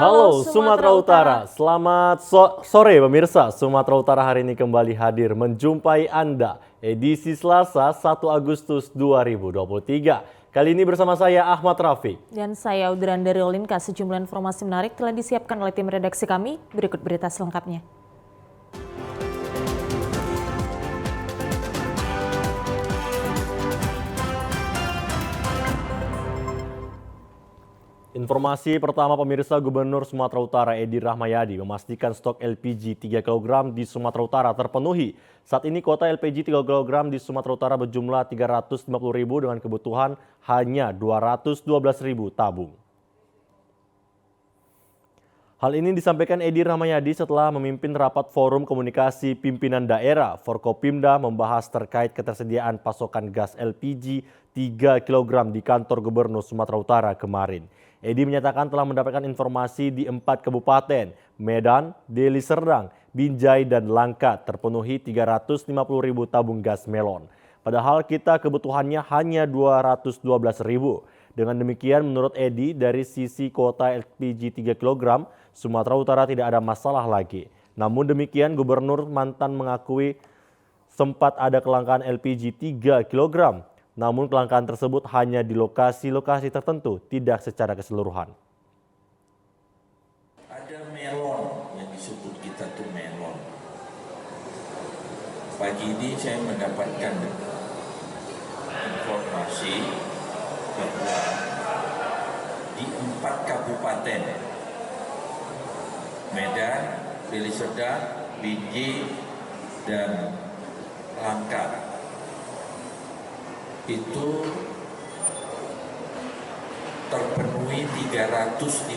Halo Sumatera Utara, selamat sore pemirsa. Sumatera Utara hari ini kembali hadir menjumpai Anda edisi Selasa 1 Agustus 2023. Kali ini bersama saya Ahmad Rafiq. Dan saya Udran dari Olinka. Sejumlah informasi menarik telah disiapkan oleh tim redaksi kami. Berikut berita selengkapnya. Informasi pertama pemirsa, Gubernur Sumatera Utara Edi Rahmayadi memastikan stok LPG 3 kg di Sumatera Utara terpenuhi. Saat ini kuota LPG 3 kg di Sumatera Utara berjumlah 350.000 dengan kebutuhan hanya 212.000 tabung. Hal ini disampaikan Edi Rahmayadi setelah memimpin rapat forum komunikasi pimpinan daerah. Forkopimda membahas terkait ketersediaan pasokan gas LPG 3 kg di kantor Gubernur Sumatera Utara kemarin. Edi menyatakan telah mendapatkan informasi di 4 kabupaten, Medan, Deli Serdang, Binjai, dan Langkat terpenuhi 350.000 tabung gas melon. Padahal kita kebutuhannya hanya 212.000. Dengan demikian menurut Edi dari sisi kuota LPG 3 kg, Sumatera Utara tidak ada masalah lagi. Namun demikian Gubernur mantan mengakui sempat ada kelangkaan LPG 3 kg. Namun kelangkaan tersebut hanya di lokasi-lokasi tertentu, tidak secara keseluruhan. Ada melon yang disebut kita tuh melon. Pagi ini saya mendapatkan informasi bahwa di 4 kabupaten, Medan, Deli Serdang, Binjai, dan Langkat, itu terpenuhi 357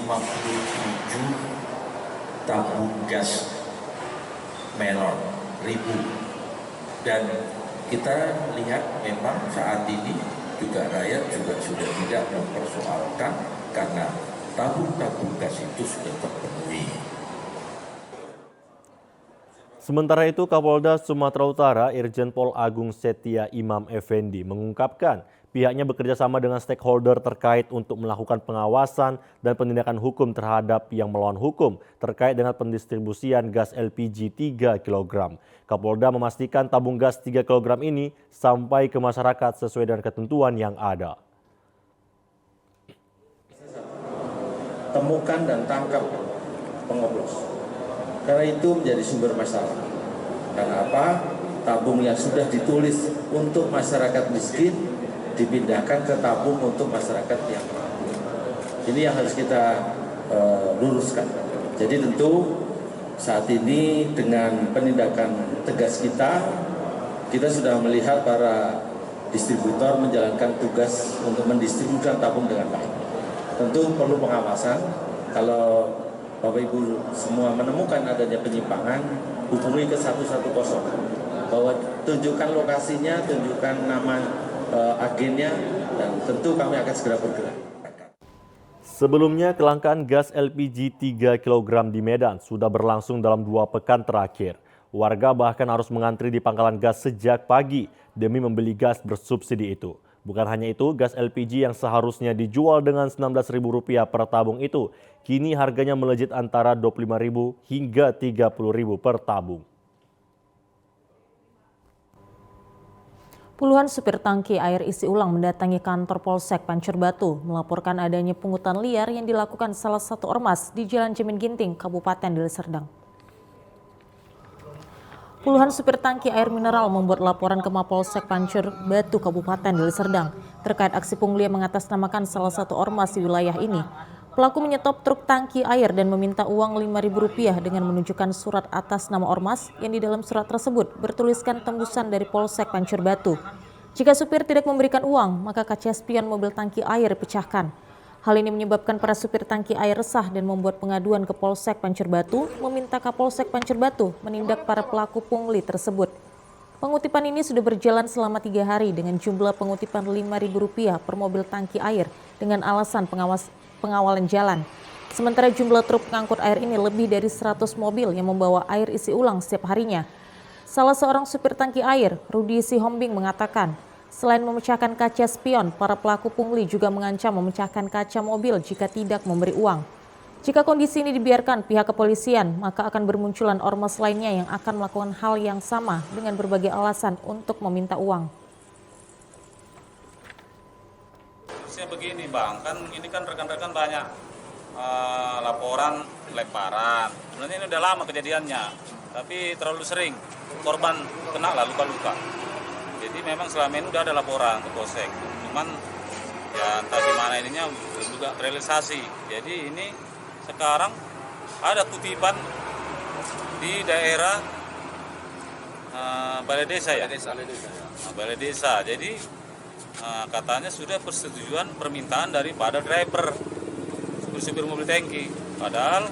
tabung gas melon ribu. Dan kita lihat memang saat ini juga rakyat juga sudah tidak mempersoalkan karena tabung-tabung gas itu sudah terpenuhi. Sementara itu, Kapolda Sumatera Utara Irjen Pol Agung Setia Imam Effendi mengungkapkan pihaknya bekerja sama dengan stakeholder terkait untuk melakukan pengawasan dan penindakan hukum terhadap yang melawan hukum terkait dengan pendistribusian gas LPG 3 kg. Kapolda memastikan tabung gas 3 kg ini sampai ke masyarakat sesuai dengan ketentuan yang ada. Temukan dan tangkap pengoplos. Karena itu menjadi sumber masalah. Karena apa? Tabung yang sudah ditulis untuk masyarakat miskin dipindahkan ke tabung untuk masyarakat yang mampu. Ini yang harus kita luruskan. Jadi tentu saat ini dengan penindakan tegas kita sudah melihat para distributor menjalankan tugas untuk mendistribusikan tabung dengan baik. Tentu perlu pengawasan. Kalau Bapak Ibu semua menemukan adanya penyimpangan, hubungi ke 110. Bahwa tunjukkan lokasinya, tunjukkan nama agennya, dan tentu kami akan segera bergerak. Sebelumnya, kelangkaan gas LPG 3 kg di Medan sudah berlangsung dalam 2 pekan terakhir. Warga bahkan harus mengantri di pangkalan gas sejak pagi demi membeli gas bersubsidi itu. Bukan hanya itu, gas LPG yang seharusnya dijual dengan Rp19.000 per tabung itu, kini harganya melejit antara Rp25.000 hingga Rp30.000 per tabung. Puluhan supir tangki air isi ulang mendatangi kantor Polsek Pancur Batu melaporkan adanya pungutan liar yang dilakukan salah satu ormas di Jalan Jemin Ginting, Kabupaten Deli Serdang. Puluhan supir tangki air mineral membuat laporan ke Mapolsek Pancur Batu, Kabupaten Deli Serdang terkait aksi pungli yang mengatasnamakan salah satu ormas di wilayah ini. Pelaku menyetop truk tangki air dan meminta uang Rp5.000 dengan menunjukkan surat atas nama ormas yang di dalam surat tersebut bertuliskan tembusan dari Polsek Pancur Batu. Jika supir tidak memberikan uang, maka kaca spion mobil tangki air dipecahkan. Hal ini menyebabkan para supir tangki air resah dan membuat pengaduan ke Polsek Pancur Batu, meminta Kapolsek Pancur Batu menindak para pelaku pungli tersebut. Pengutipan ini sudah berjalan selama 3 hari dengan jumlah pengutipan Rp5.000 per mobil tangki air dengan alasan pengawalan jalan. Sementara jumlah truk pengangkut air ini lebih dari 100 mobil yang membawa air isi ulang setiap harinya. Salah seorang supir tangki air, Rudi Sihombing, mengatakan, selain memecahkan kaca spion, para pelaku pungli juga mengancam memecahkan kaca mobil jika tidak memberi uang. Jika kondisi ini dibiarkan pihak kepolisian, maka akan bermunculan ormas lainnya yang akan melakukan hal yang sama dengan berbagai alasan untuk meminta uang. Begini Bang, ini kan rekan-rekan banyak laporan lemparan. Sebenarnya ini udah lama kejadiannya, tapi terlalu sering korban kena luka-luka. Jadi memang selama ini udah ada laporan ke Polsek. Cuman ya entah gimana ininya belum juga realisasi. Jadi ini sekarang ada kutipan di daerah Balai Desa ya. Balai Desa. Jadi katanya sudah persetujuan permintaan daripada driver supir mobil tangki. Padahal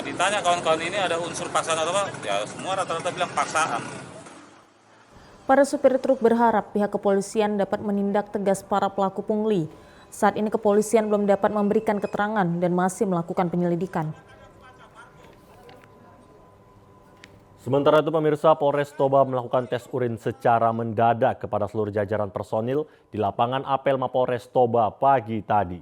ditanya kawan-kawan ini ada unsur paksaan atau apa? Ya semua rata-rata bilang paksaan. Para supir truk berharap pihak kepolisian dapat menindak tegas para pelaku pungli. Saat ini kepolisian belum dapat memberikan keterangan dan masih melakukan penyelidikan. Sementara itu pemirsa, Polres Toba melakukan tes urin secara mendadak kepada seluruh jajaran personil di lapangan apel Mapolres Toba pagi tadi.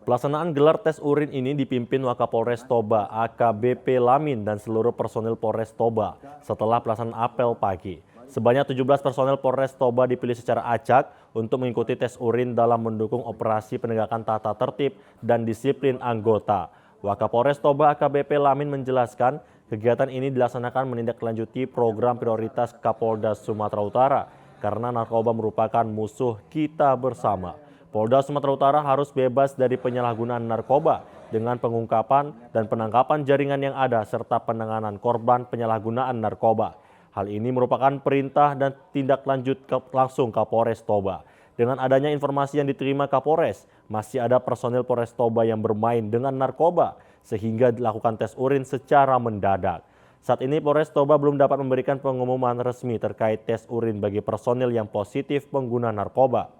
Pelaksanaan gelar tes urin ini dipimpin Wakapolres Toba AKBP Lamin dan seluruh personil Polres Toba setelah pelaksanaan apel pagi. Sebanyak 17 personel Polres Toba dipilih secara acak untuk mengikuti tes urin dalam mendukung operasi penegakan tata tertib dan disiplin anggota. Wakapolres Toba AKBP Lamin menjelaskan kegiatan ini dilaksanakan menindaklanjuti program prioritas Kapolda Sumatera Utara karena narkoba merupakan musuh kita bersama. Polda Sumatera Utara harus bebas dari penyalahgunaan narkoba dengan pengungkapan dan penangkapan jaringan yang ada serta penanganan korban penyalahgunaan narkoba. Hal ini merupakan perintah dan tindak lanjut langsung Kapolres Toba. Dengan adanya informasi yang diterima Kapolres, masih ada personil Polres Toba yang bermain dengan narkoba sehingga dilakukan tes urin secara mendadak. Saat ini Polres Toba belum dapat memberikan pengumuman resmi terkait tes urin bagi personil yang positif pengguna narkoba.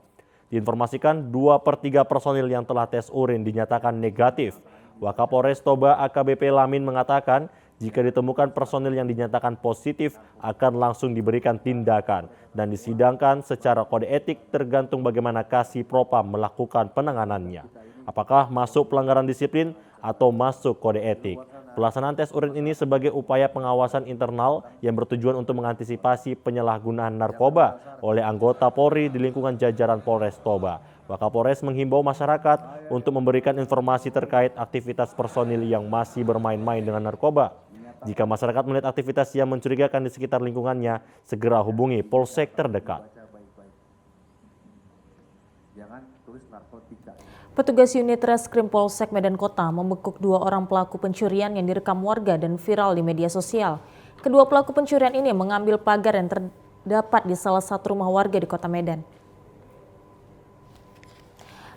Diinformasikan 2/3 personil yang telah tes urin dinyatakan negatif. Wakapolres Toba AKBP Lamin mengatakan jika ditemukan personil yang dinyatakan positif akan langsung diberikan tindakan dan disidangkan secara kode etik tergantung bagaimana Kasih Propam melakukan penanganannya. Apakah masuk pelanggaran disiplin atau masuk kode etik? Pelaksanaan tes urin ini sebagai upaya pengawasan internal yang bertujuan untuk mengantisipasi penyalahgunaan narkoba oleh anggota Polri di lingkungan jajaran Polres Toba. Wakapolres menghimbau masyarakat untuk memberikan informasi terkait aktivitas personil yang masih bermain-main dengan narkoba. Jika masyarakat melihat aktivitas yang mencurigakan di sekitar lingkungannya, segera hubungi Polsek terdekat. Petugas unit Reskrim Polsek Medan Kota membekuk 2 orang pelaku pencurian yang direkam warga dan viral di media sosial. Kedua pelaku pencurian ini mengambil pagar yang terdapat di salah satu rumah warga di Kota Medan.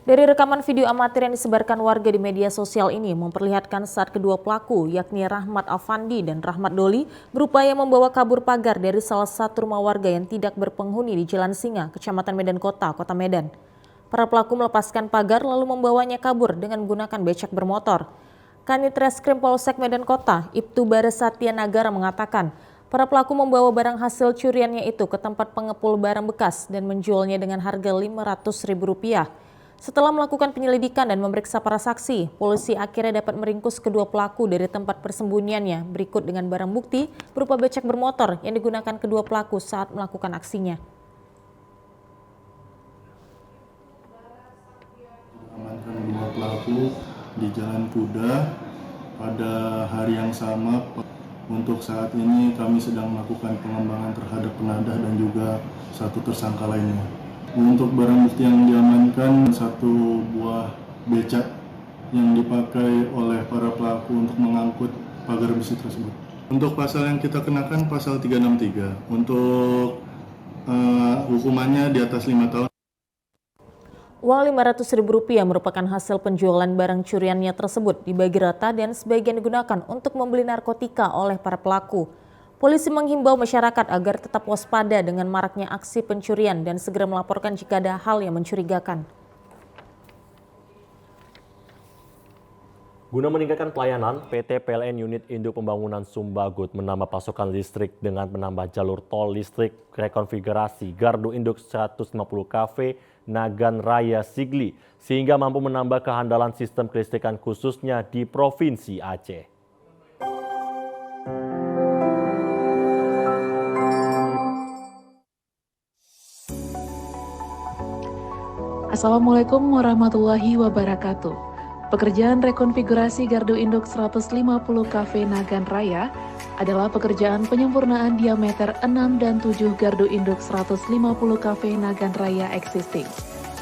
Dari rekaman video amatir yang disebarkan warga di media sosial ini memperlihatkan saat kedua pelaku yakni Rahmat Afandi dan Rahmat Doli berupaya membawa kabur pagar dari salah satu rumah warga yang tidak berpenghuni di Jalan Singa, Kecamatan Medan Kota, Kota Medan. Para pelaku melepaskan pagar lalu membawanya kabur dengan menggunakan becak bermotor. Kanit Reskrim Polsek Medan Kota, Ibtu Baresatya Nagara mengatakan, para pelaku membawa barang hasil curiannya itu ke tempat pengepul barang bekas dan menjualnya dengan harga Rp500.000. Setelah melakukan penyelidikan dan memeriksa para saksi, polisi akhirnya dapat meringkus kedua pelaku dari tempat persembunyiannya berikut dengan barang bukti berupa becak bermotor yang digunakan kedua pelaku saat melakukan aksinya. Amankan 2 pelaku di Jalan Kuda pada hari yang sama. Untuk saat ini kami sedang melakukan pengembangan terhadap penadah dan juga 1 tersangka lainnya. Untuk barang bukti yang diamankan 1 buah becak yang dipakai oleh para pelaku untuk mengangkut pagar besi tersebut. Untuk pasal yang kita kenakan pasal 363. Untuk hukumannya di atas 5 tahun. Uang Rp500.000 merupakan hasil penjualan barang curiannya tersebut dibagi rata dan sebagian digunakan untuk membeli narkotika oleh para pelaku. Polisi menghimbau masyarakat agar tetap waspada dengan maraknya aksi pencurian dan segera melaporkan jika ada hal yang mencurigakan. Guna meningkatkan pelayanan, PT PLN Unit Induk Pembangunan Sumbagut menambah pasokan listrik dengan menambah jalur tol listrik rekonfigurasi Gardu Induk 150 kV Nagan Raya Sigli, sehingga mampu menambah kehandalan sistem kelistrikan khususnya di Provinsi Aceh. Assalamualaikum warahmatullahi wabarakatuh. Pekerjaan rekonfigurasi gardu induk 150 kV Nagan Raya adalah pekerjaan penyempurnaan diameter 6 dan 7 gardu induk 150 kV Nagan Raya existing,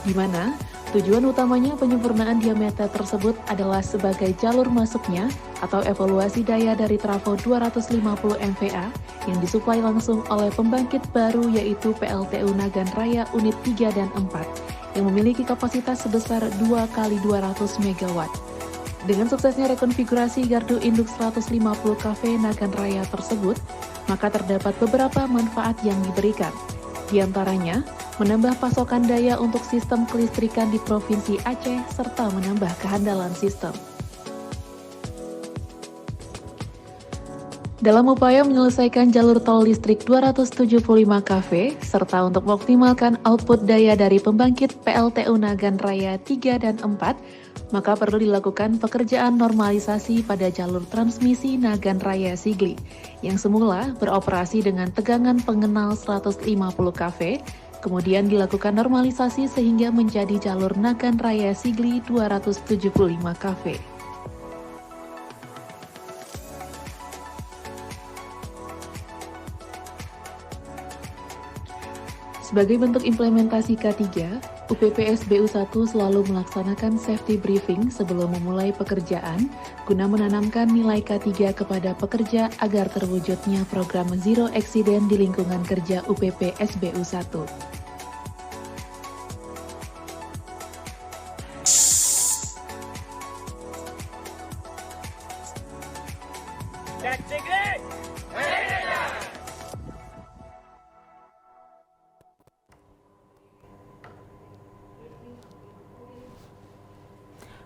di mana tujuan utamanya penyempurnaan diameter tersebut adalah sebagai jalur masuknya atau evaluasi daya dari trafo 250 MVA yang disuplai langsung oleh pembangkit baru yaitu PLTU Nagan Raya Unit 3 dan 4 yang memiliki kapasitas sebesar 2 kali 200 MW. Dengan suksesnya rekonfigurasi gardu induk 150 kV Nagan Raya tersebut, maka terdapat beberapa manfaat yang diberikan. Di antaranya, menambah pasokan daya untuk sistem kelistrikan di Provinsi Aceh serta menambah kehandalan sistem. Dalam upaya menyelesaikan jalur tol listrik 275 kV, serta untuk mengoptimalkan output daya dari pembangkit PLTU Nagan Raya 3 dan 4, maka perlu dilakukan pekerjaan normalisasi pada jalur transmisi Nagan Raya Sigli, yang semula beroperasi dengan tegangan pengenal 150 kV, kemudian dilakukan normalisasi sehingga menjadi jalur Nagan Raya Sigli 275 kV. Sebagai bentuk implementasi K3, UPPSBU 1 selalu melaksanakan safety briefing sebelum memulai pekerjaan guna menanamkan nilai K3 kepada pekerja agar terwujudnya program Zero Accident di lingkungan kerja UPPSBU 1.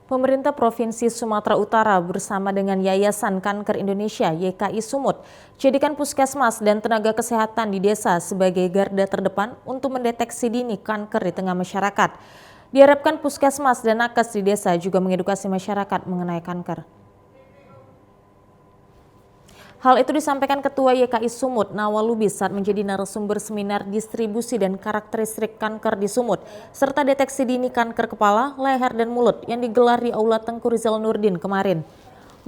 Pemerintah Provinsi Sumatera Utara bersama dengan Yayasan Kanker Indonesia YKI Sumut jadikan puskesmas dan tenaga kesehatan di desa sebagai garda terdepan untuk mendeteksi dini kanker di tengah masyarakat. Diharapkan puskesmas dan nakes di desa juga mengedukasi masyarakat mengenai kanker. Hal itu disampaikan Ketua YKI Sumut, Nawal Lubis, saat menjadi narasumber seminar distribusi dan karakteristik kanker di Sumut, serta deteksi dini kanker kepala, leher, dan mulut yang digelar di Aula Tengku Rizal Nurdin kemarin.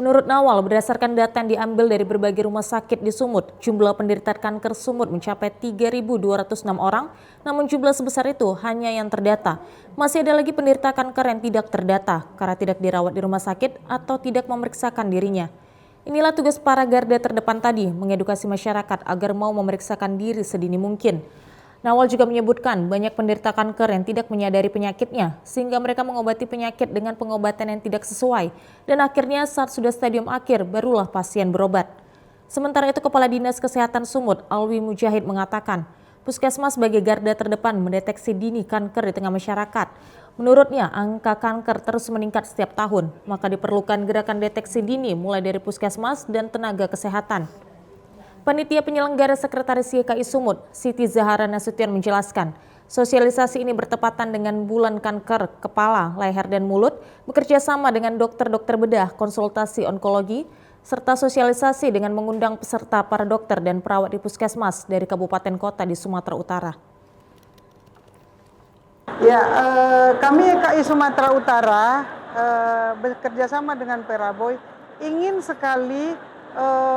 Menurut Nawal, berdasarkan data yang diambil dari berbagai rumah sakit di Sumut, jumlah penderita kanker Sumut mencapai 3.206 orang, namun jumlah sebesar itu hanya yang terdata. Masih ada lagi penderita kanker yang tidak terdata karena tidak dirawat di rumah sakit atau tidak memeriksakan dirinya. Inilah tugas para garda terdepan tadi, mengedukasi masyarakat agar mau memeriksakan diri sedini mungkin. Nawal juga menyebutkan banyak penderita kanker yang tidak menyadari penyakitnya, sehingga mereka mengobati penyakit dengan pengobatan yang tidak sesuai, dan akhirnya saat sudah stadium akhir, barulah pasien berobat. Sementara itu, Kepala Dinas Kesehatan Sumut, Alwi Mujahid, mengatakan, puskesmas sebagai garda terdepan mendeteksi dini kanker di tengah masyarakat. Menurutnya, angka kanker terus meningkat setiap tahun, maka diperlukan gerakan deteksi dini mulai dari puskesmas dan tenaga kesehatan. Panitia penyelenggara Sekretaris YKI Sumut, Siti Zahara Nasution, menjelaskan, sosialisasi ini bertepatan dengan bulan kanker kepala, leher, dan mulut, bekerja sama dengan dokter-dokter bedah, konsultasi onkologi, serta sosialisasi dengan mengundang peserta para dokter dan perawat di puskesmas dari kabupaten kota di Sumatera Utara. Ya, kami YKI Sumatera Utara bekerja sama dengan Peraboy ingin sekali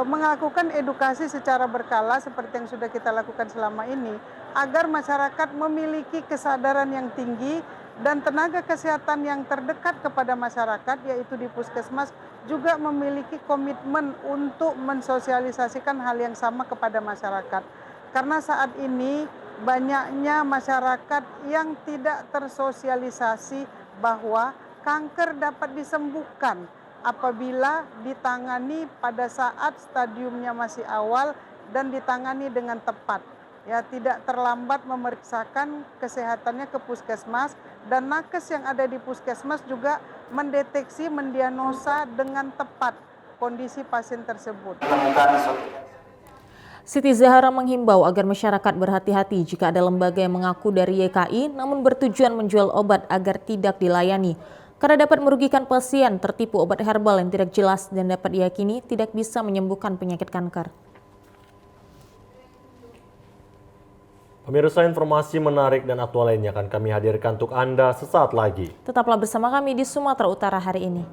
melakukan edukasi secara berkala seperti yang sudah kita lakukan selama ini agar masyarakat memiliki kesadaran yang tinggi dan tenaga kesehatan yang terdekat kepada masyarakat yaitu di puskesmas juga memiliki komitmen untuk mensosialisasikan hal yang sama kepada masyarakat. Karena saat ini banyaknya masyarakat yang tidak tersosialisasi bahwa kanker dapat disembuhkan apabila ditangani pada saat stadiumnya masih awal dan ditangani dengan tepat. Ya, tidak terlambat memeriksakan kesehatannya ke puskesmas dan nakes yang ada di puskesmas juga mendeteksi, mendiagnosa dengan tepat kondisi pasien tersebut. Siti Zahara menghimbau agar masyarakat berhati-hati jika ada lembaga yang mengaku dari YKI namun bertujuan menjual obat agar tidak dilayani. Karena dapat merugikan pasien tertipu obat herbal yang tidak jelas dan dapat diyakini tidak bisa menyembuhkan penyakit kanker. Pemirsa, informasi menarik dan aktual lainnya akan kami hadirkan untuk Anda sesaat lagi. Tetaplah bersama kami di Sumatera Utara hari ini.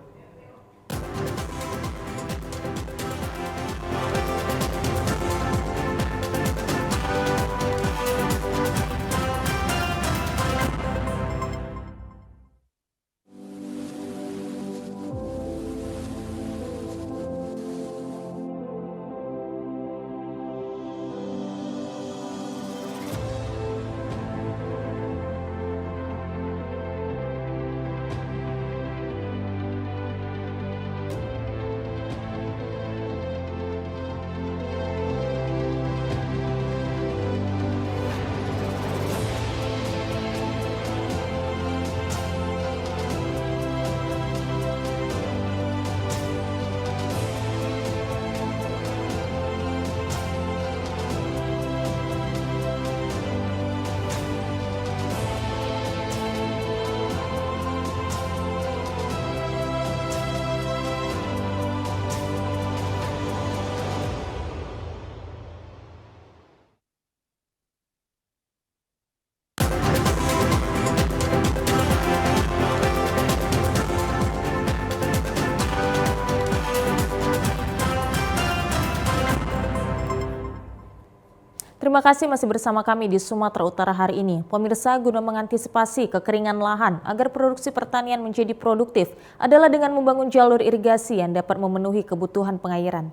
Terima kasih masih bersama kami di Sumatera Utara hari ini. Pemirsa, guna mengantisipasi kekeringan lahan agar produksi pertanian menjadi produktif adalah dengan membangun jalur irigasi yang dapat memenuhi kebutuhan pengairan.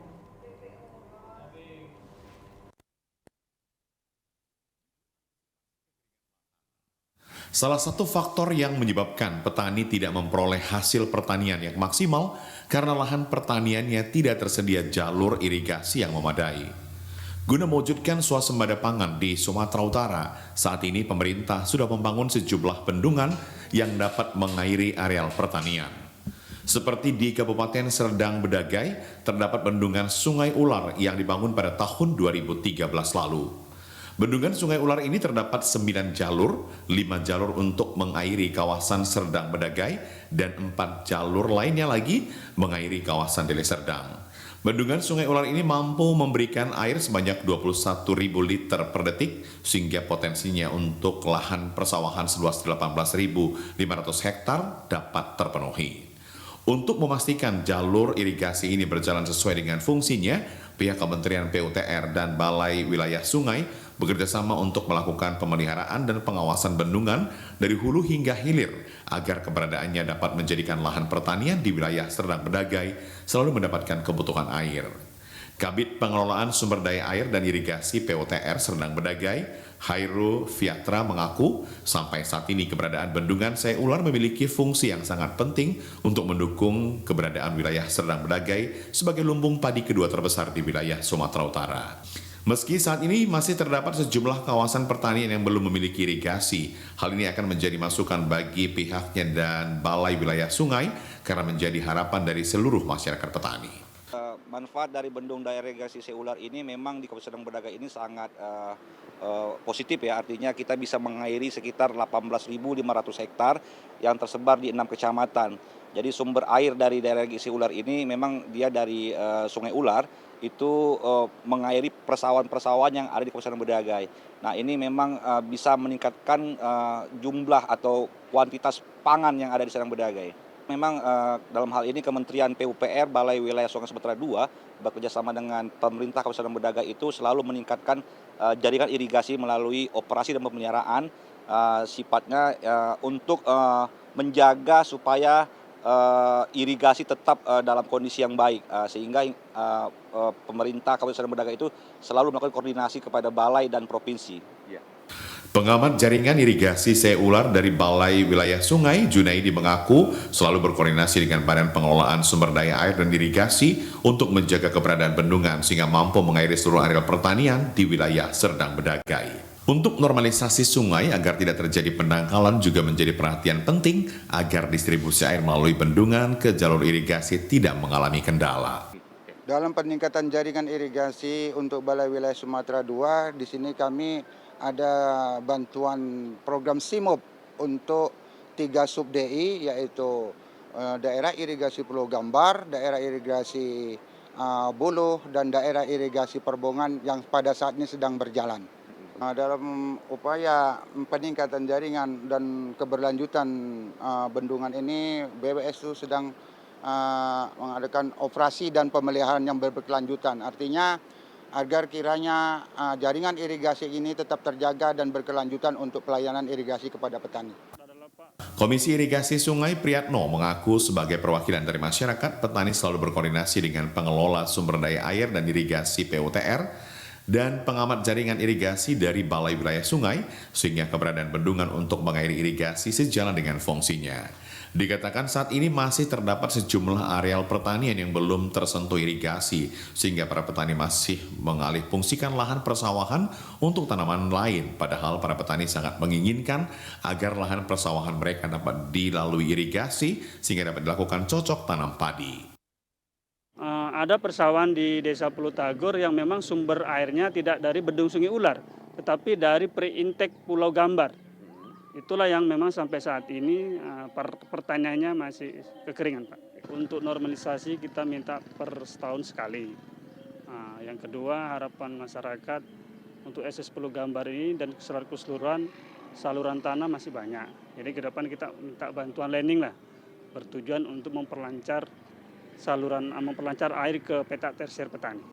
Salah satu faktor yang menyebabkan petani tidak memperoleh hasil pertanian yang maksimal karena lahan pertaniannya tidak tersedia jalur irigasi yang memadai. Guna mewujudkan swasembada pangan di Sumatera Utara, saat ini pemerintah sudah membangun sejumlah bendungan yang dapat mengairi areal pertanian. Seperti di Kabupaten Serdang Bedagai, terdapat bendungan Sungai Ular yang dibangun pada tahun 2013 lalu. Bendungan Sungai Ular ini terdapat 9 jalur, 5 jalur untuk mengairi kawasan Serdang Bedagai, dan 4 jalur lainnya lagi mengairi kawasan Deli Serdang. Bendungan Sungai Ular ini mampu memberikan air sebanyak 21.000 liter per detik, sehingga potensinya untuk lahan persawahan seluas 18.500 hektar dapat terpenuhi. Untuk memastikan jalur irigasi ini berjalan sesuai dengan fungsinya, pihak Kementerian PUTR dan Balai Wilayah Sungai bekerjasama untuk melakukan pemeliharaan dan pengawasan bendungan dari hulu hingga hilir agar keberadaannya dapat menjadikan lahan pertanian di wilayah Serdang Bedagai selalu mendapatkan kebutuhan air. Kabid Pengelolaan Sumber Daya Air dan Irigasi PUTR Serdang Bedagai, Hairul Fiatra mengaku sampai saat ini keberadaan bendungan Sungai Ular memiliki fungsi yang sangat penting untuk mendukung keberadaan wilayah Serdang Bedagai sebagai lumbung padi kedua terbesar di wilayah Sumatera Utara. Meski saat ini masih terdapat sejumlah kawasan pertanian yang belum memiliki irigasi, hal ini akan menjadi masukan bagi pihaknya dan Balai Wilayah Sungai karena menjadi harapan dari seluruh masyarakat petani. Manfaat dari bendung daerah irigasi Sungai Ular ini memang di Kabupaten Serdang Bedagai ini sangat positif ya, artinya kita bisa mengairi sekitar 18.500 hektar yang tersebar di 6 kecamatan. Jadi sumber air dari daerah irigasi Ular ini memang dia dari Sungai Ular itu mengairi persawahan-persawahan yang ada di Kabupaten Bedagai. Nah ini memang bisa meningkatkan jumlah atau kuantitas pangan yang ada di Serdang Bedagai. Memang dalam hal ini Kementerian PUPR Balai Wilayah Sungai Sumatera II bekerjasama dengan pemerintah Kabupaten Bedagai itu selalu meningkatkan jaringan irigasi melalui operasi dan pemeliharaan sifatnya untuk menjaga supaya irigasi tetap dalam kondisi yang baik sehingga pemerintah Kabupaten Bedagai itu selalu melakukan koordinasi kepada balai dan provinsi. Pengamat jaringan irigasi Sungai Ular dari Balai Wilayah Sungai, Junaidi mengaku selalu berkoordinasi dengan Badan Pengelolaan Sumber Daya Air dan Irigasi untuk menjaga keberadaan bendungan sehingga mampu mengairi seluruh areal pertanian di wilayah Serdang Bedagai. Untuk normalisasi sungai agar tidak terjadi pendangkalan juga menjadi perhatian penting agar distribusi air melalui bendungan ke jalur irigasi tidak mengalami kendala. Dalam peningkatan jaringan irigasi untuk Balai Wilayah Sumatera II, di sini kami ada bantuan program SIMOP untuk 3 sub DI, yaitu daerah irigasi Pulau Gambar, daerah irigasi Buluh, dan daerah irigasi Perbongan yang pada saat ini sedang berjalan. Dalam upaya peningkatan jaringan dan keberlanjutan bendungan ini, BWS itu sedang mengadakan operasi dan pemeliharaan yang berkelanjutan. Artinya agar kiranya jaringan irigasi ini tetap terjaga dan berkelanjutan untuk pelayanan irigasi kepada petani. Komisi Irigasi Sungai Priyatno mengaku sebagai perwakilan dari masyarakat, petani selalu berkoordinasi dengan pengelola sumber daya air dan irigasi PUTR dan pengamat jaringan irigasi dari Balai Wilayah Sungai, sehingga keberadaan bendungan untuk mengairi irigasi sejalan dengan fungsinya. Dikatakan saat ini masih terdapat sejumlah areal pertanian yang belum tersentuh irigasi, sehingga para petani masih mengalih fungsikan lahan persawahan untuk tanaman lain, padahal para petani sangat menginginkan agar lahan persawahan mereka dapat dilalui irigasi, sehingga dapat dilakukan cocok tanam padi. Ada persawahan di Desa Pulau Tagor yang memang sumber airnya tidak dari Bendung Sungai Ular, tetapi dari pre-intake Pulau Gambar. Itulah yang memang sampai saat ini pertanyaannya masih kekeringan, Pak. Untuk normalisasi kita minta per setahun sekali. Yang kedua, harapan masyarakat untuk SS Pulau Gambar ini dan secara keseluruhan saluran tanah masih banyak. Jadi ke depan kita minta bantuan landing lah, bertujuan untuk memperlancar air ke petak tersier petani.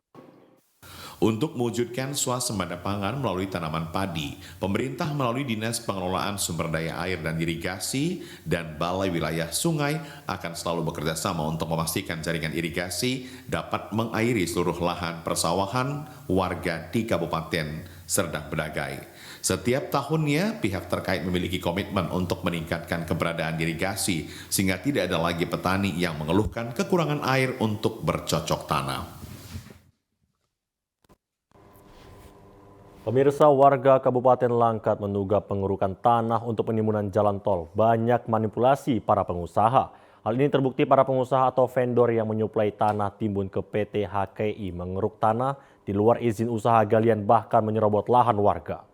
Untuk mewujudkan swasembada pangan melalui tanaman padi, pemerintah melalui Dinas Pengelolaan Sumber Daya Air dan Irigasi dan Balai Wilayah Sungai akan selalu bekerja sama untuk memastikan jaringan irigasi dapat mengairi seluruh lahan persawahan warga di Kabupaten Serdang Bedagai. Setiap tahunnya, pihak terkait memiliki komitmen untuk meningkatkan keberadaan irigasi sehingga tidak ada lagi petani yang mengeluhkan kekurangan air untuk bercocok tanam. Pemirsa, warga Kabupaten Langkat menduga pengerukan tanah untuk penimbunan jalan tol banyak manipulasi para pengusaha. Hal ini terbukti para pengusaha atau vendor yang menyuplai tanah timbun ke PT HKI mengeruk tanah di luar izin usaha galian, bahkan menyerobot lahan warga.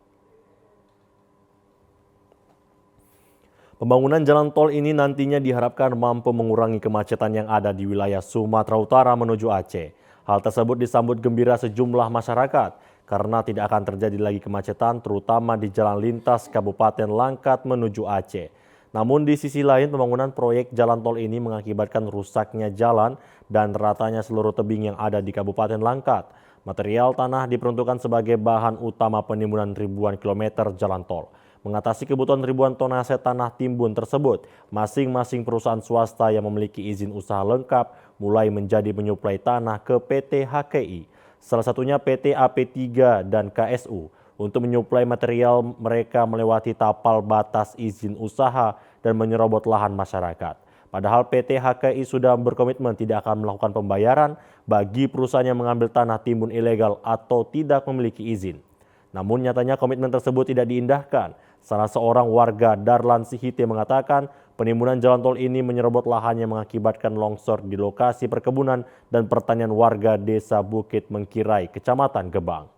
Pembangunan jalan tol ini nantinya diharapkan mampu mengurangi kemacetan yang ada di wilayah Sumatera Utara menuju Aceh. Hal tersebut disambut gembira sejumlah masyarakat karena tidak akan terjadi lagi kemacetan terutama di jalan lintas Kabupaten Langkat menuju Aceh. Namun di sisi lain, pembangunan proyek jalan tol ini mengakibatkan rusaknya jalan dan ratanya seluruh tebing yang ada di Kabupaten Langkat. Material tanah diperuntukkan sebagai bahan utama penimbunan ribuan kilometer jalan tol. Mengatasi kebutuhan ribuan tonnase tanah timbun tersebut, masing-masing perusahaan swasta yang memiliki izin usaha lengkap mulai menjadi menyuplai tanah ke PT HKI. Salah satunya PT AP3 dan KSU. Untuk menyuplai material, mereka melewati tapal batas izin usaha dan menyerobot lahan masyarakat. Padahal PT HKI sudah berkomitmen tidak akan melakukan pembayaran bagi perusahaan yang mengambil tanah timbun ilegal atau tidak memiliki izin. Namun nyatanya komitmen tersebut tidak diindahkan. Salah seorang warga Darlan Sihite mengatakan penimbunan jalan tol ini menyerobot lahan yang mengakibatkan longsor di lokasi perkebunan dan pertanian warga Desa Bukit Mengkirai, Kecamatan Gebang.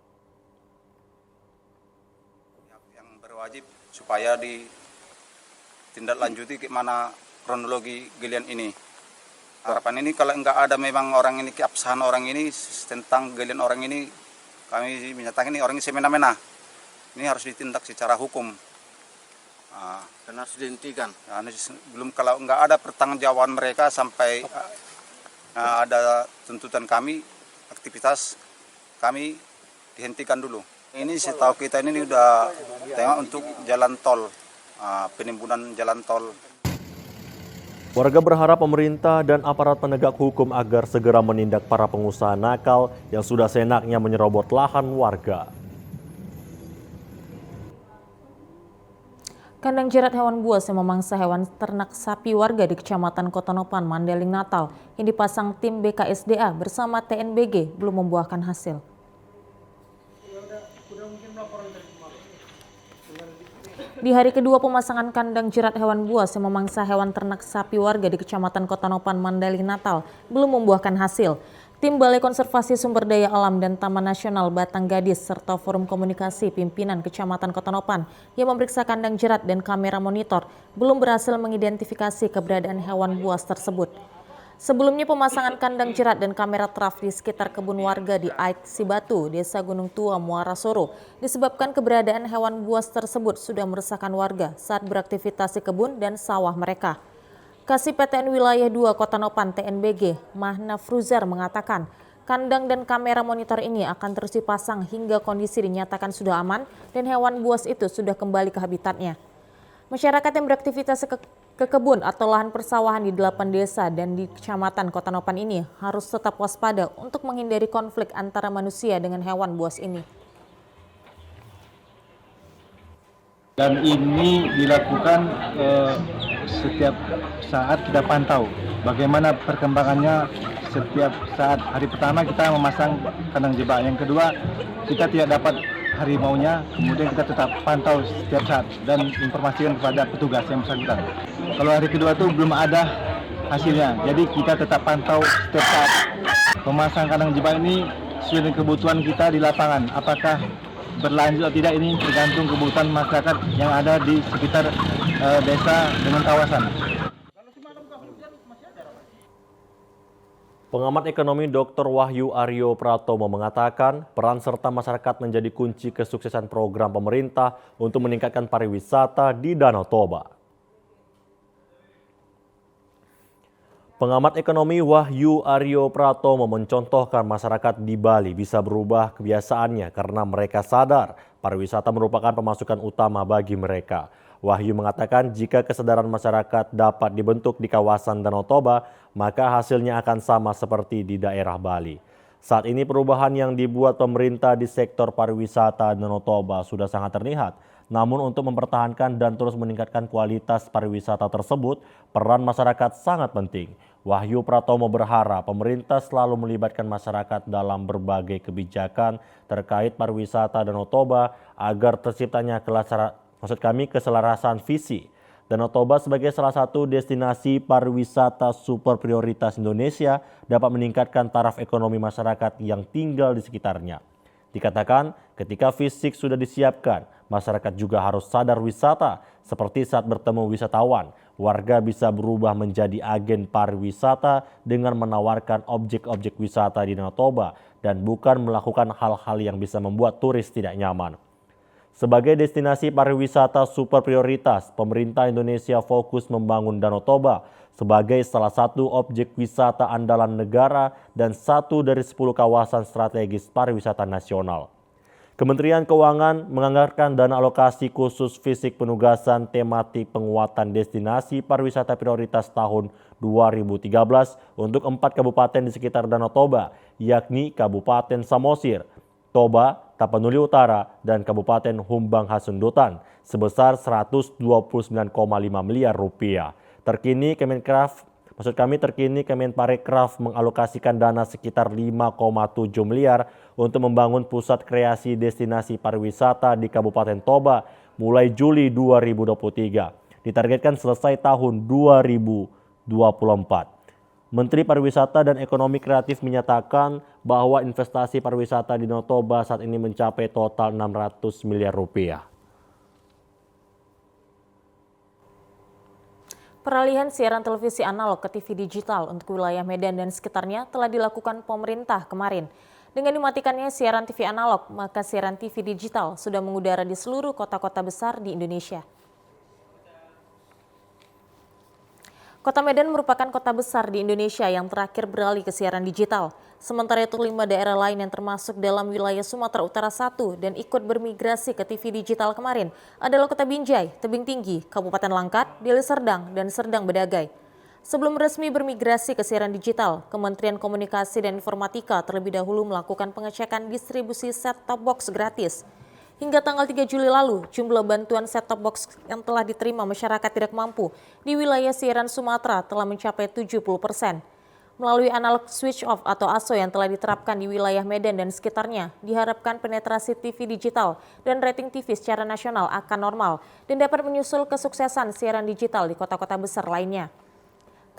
Yang berwajib supaya ditindaklanjuti gimana kronologi galian ini. Harapan ini kalau enggak ada memang orang ini, keabsahan orang ini tentang galian orang ini, kami menyatakan ini orang ini semena-mena. Ini harus ditindak secara hukum. Dan harus dihentikan. Belum kalau nggak ada pertanggungjawaban mereka sampai ada tuntutan kami, aktivitas kami dihentikan dulu. Ini setahu kita ini udah tengok untuk jalan tol, penimbunan jalan tol. Warga berharap pemerintah dan aparat penegak hukum agar segera menindak para pengusaha nakal yang sudah seenaknya menyerobot lahan warga. Kandang jerat hewan buas yang memangsa hewan ternak sapi warga di Kecamatan Kotonopan, Mandeling, Natal yang dipasang tim BKSDA bersama TNBG belum membuahkan hasil. Di hari kedua pemasangan kandang jerat hewan buas yang memangsa hewan ternak sapi warga di Kecamatan Kotonopan, Mandeling, Natal belum membuahkan hasil. Tim Balai Konservasi Sumber Daya Alam dan Taman Nasional Batang Gadis serta Forum Komunikasi Pimpinan Kecamatan Kotonopan yang memeriksa kandang jerat dan kamera monitor belum berhasil mengidentifikasi keberadaan hewan buas tersebut. Sebelumnya pemasangan kandang jerat dan kamera traf di sekitar kebun warga di Aik Sibatu, Desa Gunung Tua, Muara Soro disebabkan keberadaan hewan buas tersebut sudah meresahkan warga saat beraktivitas di kebun dan sawah mereka. Kasih PTN Wilayah 2 Kotonopan TNBG, Mahna Fruzar mengatakan, kandang dan kamera monitor ini akan terus dipasang hingga kondisi dinyatakan sudah aman dan hewan buas itu sudah kembali ke habitatnya. Masyarakat yang beraktivitas ke kebun atau lahan persawahan di 8 desa dan di Kecamatan Kotonopan ini harus tetap waspada untuk menghindari konflik antara manusia dengan hewan buas ini. Dan ini dilakukan setiap saat kita pantau bagaimana perkembangannya. Setiap saat hari pertama kita memasang kandang jebak, yang kedua kita tidak dapat harimaunya, kemudian kita tetap pantau setiap saat dan informasikan kepada petugas yang bersangkutan. Kalau hari kedua itu belum ada hasilnya, jadi kita tetap pantau setiap saat. Pemasang kandang jebak ini sesuai dengan kebutuhan kita di lapangan, apakah berlanjut atau tidak ini tergantung kebutuhan masyarakat yang ada di sekitar desa dengan kawasan. Pengamat ekonomi Dr. Wahyu Aryo Pratomo mengatakan peran serta masyarakat menjadi kunci kesuksesan program pemerintah untuk meningkatkan pariwisata di Danau Toba. Pengamat ekonomi Wahyu Aryo Pratomo mencontohkan masyarakat di Bali bisa berubah kebiasaannya karena mereka sadar pariwisata merupakan pemasukan utama bagi mereka. Wahyu mengatakan jika kesadaran masyarakat dapat dibentuk di kawasan Danau Toba, maka hasilnya akan sama seperti di daerah Bali. Saat ini perubahan yang dibuat pemerintah di sektor pariwisata Danau Toba sudah sangat terlihat. Namun untuk mempertahankan dan terus meningkatkan kualitas pariwisata tersebut, peran masyarakat sangat penting. Wahyu Pratomo berharap pemerintah selalu melibatkan masyarakat dalam berbagai kebijakan terkait pariwisata Danau Toba agar terciptanya keselarasan visi. Danau Toba sebagai salah satu destinasi pariwisata super prioritas Indonesia dapat meningkatkan taraf ekonomi masyarakat yang tinggal di sekitarnya. Dikatakan ketika fisik sudah disiapkan, masyarakat juga harus sadar wisata. Seperti saat bertemu wisatawan, warga bisa berubah menjadi agen pariwisata dengan menawarkan objek-objek wisata di Danau Toba dan bukan melakukan hal-hal yang bisa membuat turis tidak nyaman. Sebagai destinasi pariwisata super prioritas, pemerintah Indonesia fokus membangun Danau Toba sebagai salah satu objek wisata andalan negara dan satu dari 10 kawasan strategis pariwisata nasional. Kementerian Keuangan menganggarkan dana alokasi khusus fisik penugasan tematik penguatan destinasi pariwisata prioritas tahun 2013 untuk 4 kabupaten di sekitar Danau Toba, yakni Kabupaten Samosir, Toba, Tapanuli Utara, dan Kabupaten Humbang Hasundutan sebesar 129,5 miliar rupiah. Terkini Kemenparekraf mengalokasikan dana sekitar 5,7 miliar untuk membangun pusat kreasi destinasi pariwisata di Kabupaten Toba mulai Juli 2023. Ditargetkan selesai tahun 2024. Menteri Pariwisata dan Ekonomi Kreatif menyatakan bahwa investasi pariwisata di Danau Toba saat ini mencapai total 600 miliar rupiah. Peralihan siaran televisi analog ke TV digital untuk wilayah Medan dan sekitarnya telah dilakukan pemerintah kemarin. Dengan dimatikannya siaran TV analog, maka siaran TV digital sudah mengudara di seluruh kota-kota besar di Indonesia. Kota Medan merupakan kota besar di Indonesia yang terakhir beralih ke siaran digital. Sementara itu 5 daerah lain yang termasuk dalam wilayah Sumatera Utara 1 dan ikut bermigrasi ke TV digital kemarin adalah Kota Binjai, Tebing Tinggi, Kabupaten Langkat, Deli Serdang, dan Serdang Bedagai. Sebelum resmi bermigrasi ke siaran digital, Kementerian Komunikasi dan Informatika terlebih dahulu melakukan pengecekan distribusi set-top box gratis. Hingga tanggal 3 Juli lalu, jumlah bantuan set-top box yang telah diterima masyarakat tidak mampu di wilayah siaran Sumatera telah mencapai 70%. Melalui analog switch off atau ASO yang telah diterapkan di wilayah Medan dan sekitarnya, diharapkan penetrasi TV digital dan rating TV secara nasional akan normal dan dapat menyusul kesuksesan siaran digital di kota-kota besar lainnya.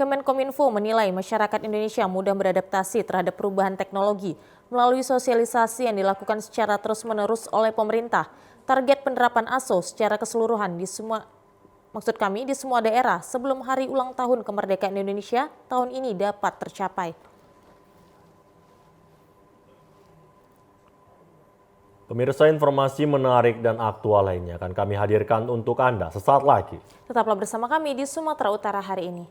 Kemenkominfo menilai masyarakat Indonesia mudah beradaptasi terhadap perubahan teknologi melalui sosialisasi yang dilakukan secara terus-menerus oleh pemerintah. Target penerapan ASO secara keseluruhan di semua daerah sebelum hari ulang tahun kemerdekaan Indonesia tahun ini dapat tercapai. Pemirsa, informasi menarik dan aktual lainnya akan kami hadirkan untuk Anda sesaat lagi. Tetaplah bersama kami di Sumatera Utara hari ini.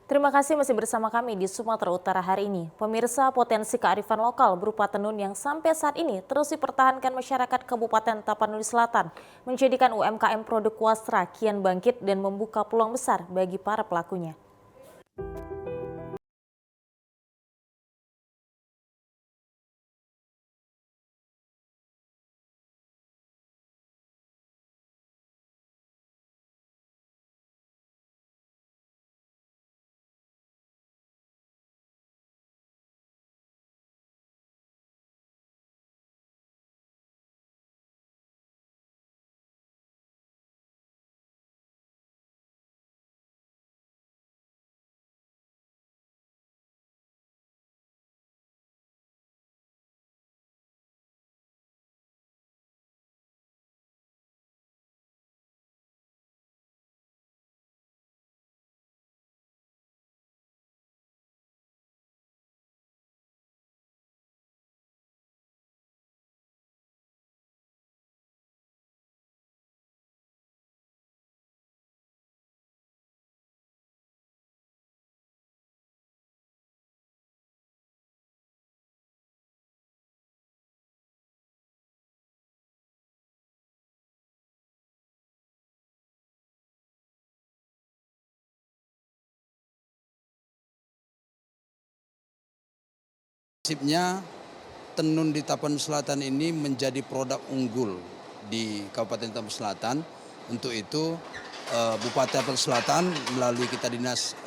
Terima kasih masih bersama kami di Sumatera Utara hari ini. Pemirsa, potensi kearifan lokal berupa tenun yang sampai saat ini terus dipertahankan masyarakat Kabupaten Tapanuli Selatan, menjadikan UMKM produk wasra kian bangkit dan membuka peluang besar bagi para pelakunya. Prinsipnya tenun di Tapanuli Selatan ini menjadi produk unggul di Kabupaten Tapanuli Selatan. Untuk itu Bupati Tapanuli Selatan melalui kita Dinas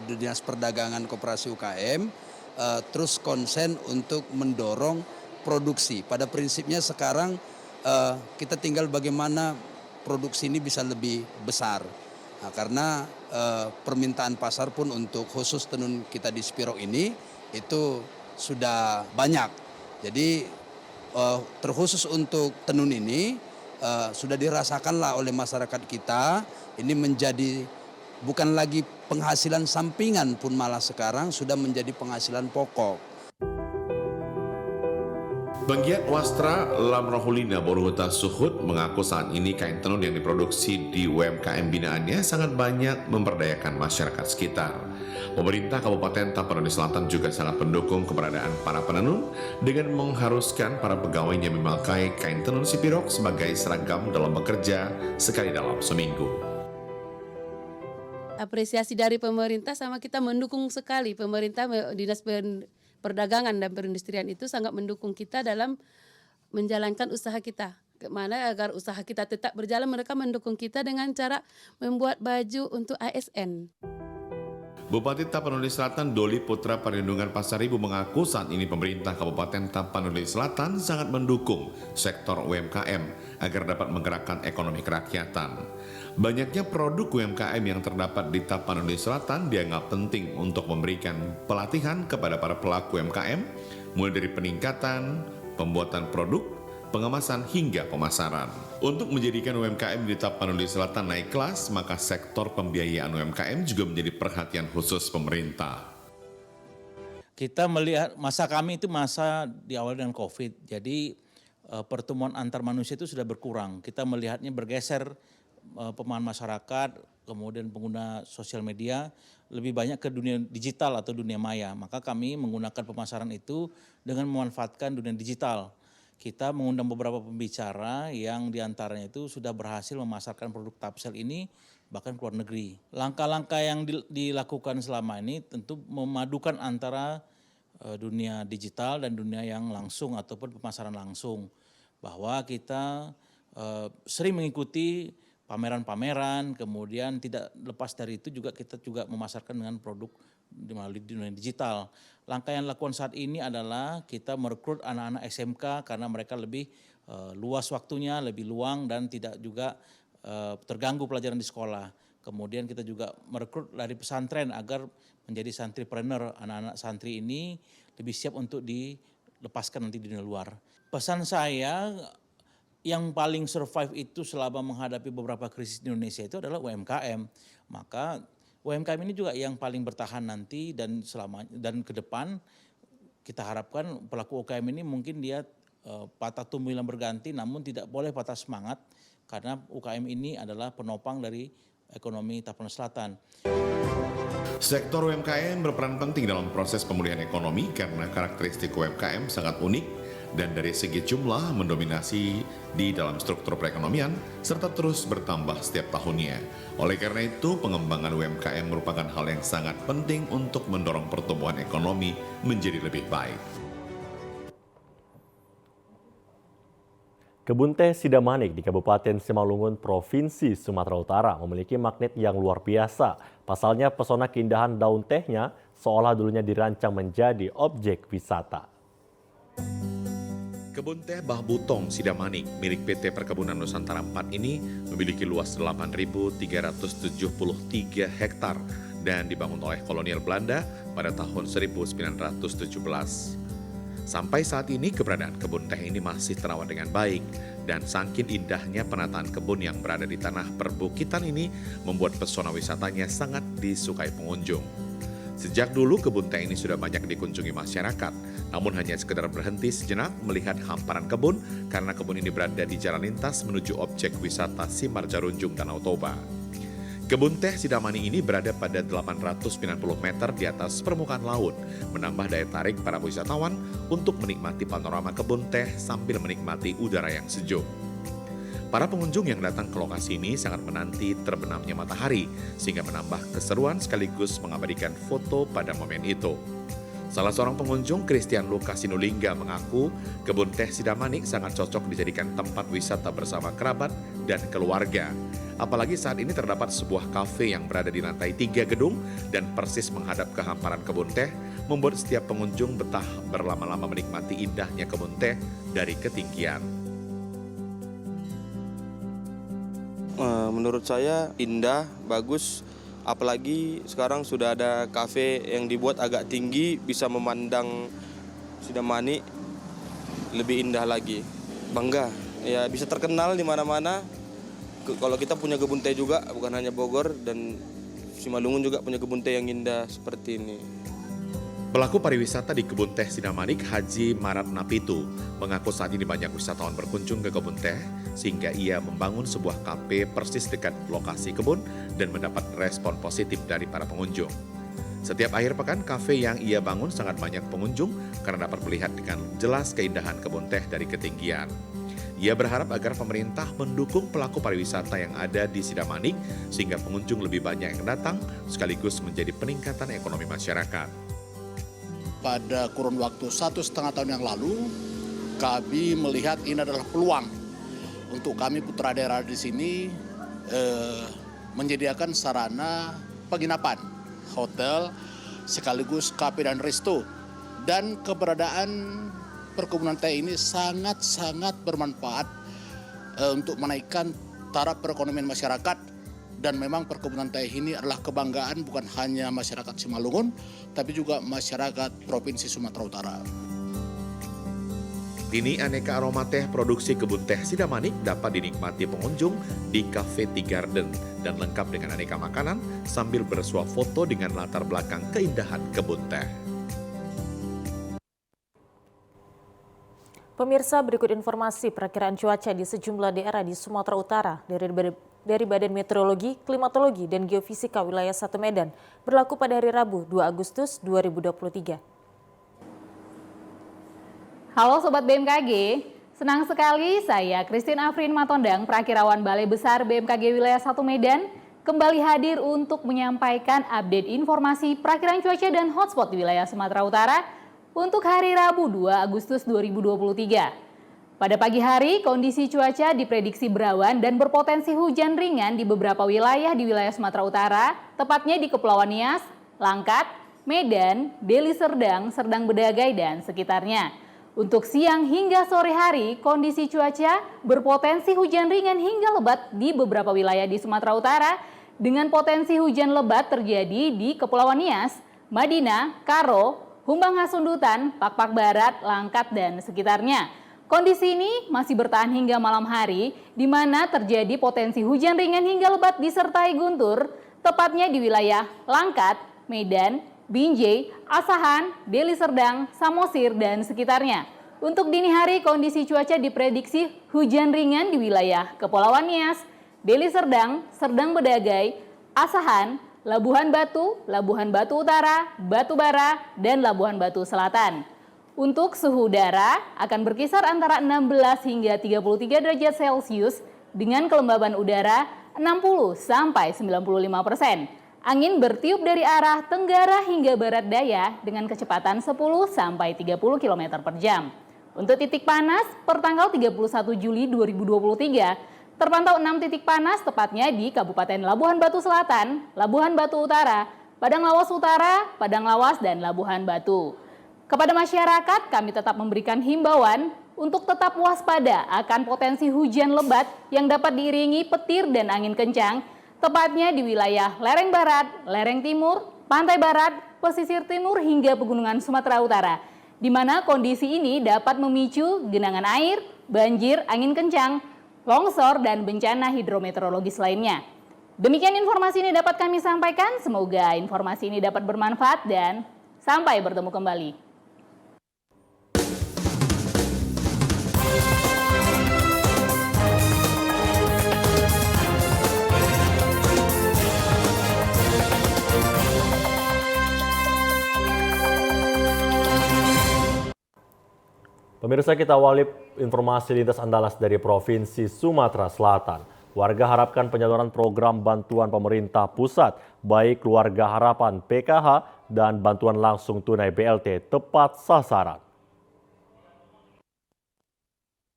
Dinas Perdagangan Koperasi UKM terus konsen untuk mendorong produksi. Pada prinsipnya sekarang kita tinggal bagaimana produksi ini bisa lebih besar. Nah, karena permintaan pasar pun untuk khusus tenun kita di Spirok ini itu sudah banyak. Jadi terkhusus untuk tenun ini sudah dirasakanlah oleh masyarakat kita. Ini menjadi bukan lagi penghasilan sampingan pun malah sekarang sudah menjadi penghasilan pokok. Penggiat wastra Lamrohulina Boruhuta Suhud mengaku saat ini kain tenun yang diproduksi di UMKM binaannya sangat banyak memberdayakan masyarakat sekitar. Pemerintah Kabupaten Tapanuli Selatan juga sangat mendukung keberadaan para penenun dengan mengharuskan para pegawainya memakai kain tenun sipirok sebagai seragam dalam bekerja sekali dalam seminggu. Apresiasi dari pemerintah sama kita mendukung sekali. Pemerintah Dinas Perdagangan dan Perindustrian itu sangat mendukung kita dalam menjalankan usaha kita. Kemana agar usaha kita tetap berjalan, mereka mendukung kita dengan cara membuat baju untuk ASN. Bupati Tapanuli Selatan Doli Putra Perlindungan Pasaribu mengaku saat ini pemerintah Kabupaten Tapanuli Selatan sangat mendukung sektor UMKM agar dapat menggerakkan ekonomi kerakyatan. Banyaknya produk UMKM yang terdapat di Tapanuli Selatan dianggap penting untuk memberikan pelatihan kepada para pelaku UMKM, mulai dari peningkatan, pembuatan produk, pengemasan hingga pemasaran. Untuk menjadikan UMKM di Tapanuli Selatan naik kelas, maka sektor pembiayaan UMKM juga menjadi perhatian khusus pemerintah. Kita melihat masa kami itu masa di awal dengan COVID, jadi pertemuan antar manusia itu sudah berkurang. Kita melihatnya bergeser pemahaman masyarakat, kemudian pengguna sosial media lebih banyak ke dunia digital atau dunia maya. Maka kami menggunakan pemasaran itu dengan memanfaatkan dunia digital. Kita mengundang beberapa pembicara yang diantaranya itu sudah berhasil memasarkan produk Tapsel ini bahkan ke luar negeri. Langkah-langkah yang dilakukan selama ini tentu memadukan antara dunia digital dan dunia yang langsung ataupun pemasaran langsung. Bahwa kita sering mengikuti pameran-pameran, kemudian tidak lepas dari itu juga kita juga memasarkan dengan produk melalui dunia digital. Langkah yang dilakukan saat ini adalah kita merekrut anak-anak SMK karena mereka lebih luas waktunya, lebih luang dan tidak juga terganggu pelajaran di sekolah. Kemudian kita juga merekrut dari pesantren agar menjadi santripreneur. Anak-anak santri ini lebih siap untuk dilepaskan nanti di dunia luar. Pesan saya, yang paling survive itu selama menghadapi beberapa krisis di Indonesia itu adalah UMKM. Maka UMKM ini juga yang paling bertahan nanti dan ke depan kita harapkan pelaku UMKM ini mungkin dia patah tumbuh yang berganti, namun tidak boleh patah semangat karena UMKM ini adalah penopang dari ekonomi Tapanuli Selatan. Sektor UMKM berperan penting dalam proses pemulihan ekonomi karena karakteristik UMKM sangat unik dan dari segi jumlah mendominasi di dalam struktur perekonomian serta terus bertambah setiap tahunnya. Oleh karena itu, pengembangan UMKM merupakan hal yang sangat penting untuk mendorong pertumbuhan ekonomi menjadi lebih baik. Kebun teh Sidamanik di Kabupaten Simalungun, Provinsi Sumatera Utara memiliki magnet yang luar biasa. Pasalnya pesona keindahan daun tehnya seolah dulunya dirancang menjadi objek wisata. Kebun teh Bah Butong Sidamanik milik PT Perkebunan Nusantara 4 ini memiliki luas 8.373 hektar dan dibangun oleh kolonial Belanda pada tahun 1917. Sampai saat ini keberadaan kebun teh ini masih terawat dengan baik dan saking indahnya penataan kebun yang berada di tanah perbukitan ini membuat pesona wisatanya sangat disukai pengunjung. Sejak dulu kebun teh ini sudah banyak dikunjungi masyarakat, namun hanya sekedar berhenti sejenak melihat hamparan kebun karena kebun ini berada di jalan lintas menuju objek wisata Simarjarunjung Danau Toba. Kebun teh Sidamani ini berada pada 890 meter di atas permukaan laut, menambah daya tarik para wisatawan untuk menikmati panorama kebun teh sambil menikmati udara yang sejuk. Para pengunjung yang datang ke lokasi ini sangat menanti terbenamnya matahari, sehingga menambah keseruan sekaligus mengabadikan foto pada momen itu. Salah seorang pengunjung, Christian Lucas Sinulingga, mengaku kebun teh Sidamanik sangat cocok dijadikan tempat wisata bersama kerabat dan keluarga. Apalagi saat ini terdapat sebuah kafe yang berada di lantai 3 gedung dan persis menghadap ke hamparan kebun teh, membuat setiap pengunjung betah berlama-lama menikmati indahnya kebun teh dari ketinggian. Menurut saya indah, bagus, apalagi sekarang sudah ada kafe yang dibuat agak tinggi, bisa memandang Sidamanik lebih indah lagi. Bangga, ya bisa terkenal di mana-mana. Kalau kita punya kebun teh juga, bukan hanya Bogor, dan Simalungun juga punya kebun teh yang indah seperti ini. Pelaku pariwisata di kebun teh Sidamanik, Haji Marat Napitu, mengaku saat ini banyak wisatawan berkunjung ke kebun teh sehingga ia membangun sebuah kafe persis dekat lokasi kebun dan mendapat respon positif dari para pengunjung. Setiap akhir pekan, kafe yang ia bangun sangat banyak pengunjung karena dapat melihat dengan jelas keindahan kebun teh dari ketinggian. Ia berharap agar pemerintah mendukung pelaku pariwisata yang ada di Sidamanik sehingga pengunjung lebih banyak yang datang sekaligus menjadi peningkatan ekonomi masyarakat. Pada kurun waktu 1,5 tahun yang lalu, kami melihat ini adalah peluang untuk kami putra daerah di sini menyediakan sarana penginapan, hotel, sekaligus kafe dan resto. Dan keberadaan perkebunan teh ini sangat-sangat bermanfaat untuk menaikkan taraf perekonomian masyarakat. Dan memang perkebunan teh ini adalah kebanggaan bukan hanya masyarakat Simalungun, tapi juga masyarakat Provinsi Sumatera Utara. Kini aneka aroma teh produksi kebun teh Sidamanik dapat dinikmati pengunjung di Cafe Tea Garden dan lengkap dengan aneka makanan sambil bersuah foto dengan latar belakang keindahan kebun teh. Pemirsa, berikut informasi perakiraan cuaca di sejumlah daerah di Sumatera Utara dari Badan Meteorologi, Klimatologi, dan Geofisika Wilayah 1 Medan berlaku pada hari Rabu 2 Agustus 2023. Halo Sobat BMKG, senang sekali saya Christine Afrin Matondang, Perakirawan Balai Besar BMKG Wilayah 1 Medan, kembali hadir untuk menyampaikan update informasi perakiraan cuaca dan hotspot di wilayah Sumatera Utara untuk hari Rabu 2 Agustus 2023. Pada pagi hari, kondisi cuaca diprediksi berawan dan berpotensi hujan ringan di beberapa wilayah di wilayah Sumatera Utara, tepatnya di Kepulauan Nias, Langkat, Medan, Deli Serdang, Serdang Bedagai, dan sekitarnya. Untuk siang hingga sore hari, kondisi cuaca berpotensi hujan ringan hingga lebat di beberapa wilayah di Sumatera Utara, dengan potensi hujan lebat terjadi di Kepulauan Nias, Madinah, Karo, Humbang Hasundutan, Pakpak Barat, Langkat, dan sekitarnya. Kondisi ini masih bertahan hingga malam hari, di mana terjadi potensi hujan ringan hingga lebat disertai guntur, tepatnya di wilayah Langkat, Medan, Binjai, Asahan, Deli Serdang, Samosir, dan sekitarnya. Untuk dini hari, kondisi cuaca diprediksi hujan ringan di wilayah Kepulauan Nias, Deli Serdang, Serdang Bedagai, Asahan, Labuhan Batu Utara, Batu Bara, dan Labuhan Batu Selatan. Untuk suhu udara akan berkisar antara 16 hingga 33 derajat Celcius dengan kelembaban udara 60 sampai 95%. Angin bertiup dari arah tenggara hingga barat daya dengan kecepatan 10 sampai 30 km per jam. Untuk titik panas per tanggal 31 Juli 2023 terpantau 6 titik panas tepatnya di Kabupaten Labuhan Batu Selatan, Labuhan Batu Utara, Padang Lawas Utara, Padang Lawas, dan Labuhan Batu. Kepada masyarakat, kami tetap memberikan himbauan untuk tetap waspada akan potensi hujan lebat yang dapat diiringi petir dan angin kencang, tepatnya di wilayah lereng barat, lereng timur, pantai barat, pesisir timur hingga pegunungan Sumatera Utara, di mana kondisi ini dapat memicu genangan air, banjir, angin kencang, longsor, dan bencana hidrometeorologis lainnya. Demikian informasi ini dapat kami sampaikan, semoga informasi ini dapat bermanfaat dan sampai bertemu kembali. Pemirsa, kita awali informasi lintas Andalas dari Provinsi Sumatera Selatan. Warga harapkan penyaluran program bantuan pemerintah pusat, baik Keluarga Harapan PKH dan bantuan langsung tunai BLT tepat sasaran.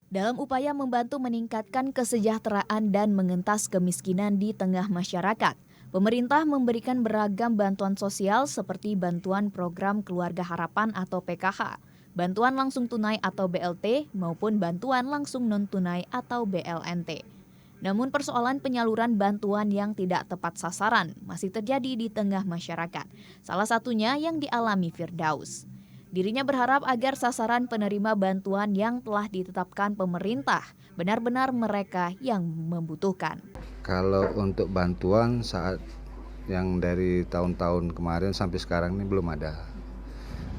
Dalam upaya membantu meningkatkan kesejahteraan dan mengentas kemiskinan di tengah masyarakat, pemerintah memberikan beragam bantuan sosial seperti bantuan program Keluarga Harapan atau PKH, bantuan langsung tunai atau BLT, maupun bantuan langsung non-tunai atau BLNT. Namun persoalan penyaluran bantuan yang tidak tepat sasaran masih terjadi di tengah masyarakat, salah satunya yang dialami Firdaus. Dirinya berharap agar sasaran penerima bantuan yang telah ditetapkan pemerintah benar-benar mereka yang membutuhkan. Kalau untuk bantuan saat yang dari tahun-tahun kemarin sampai sekarang ini belum ada.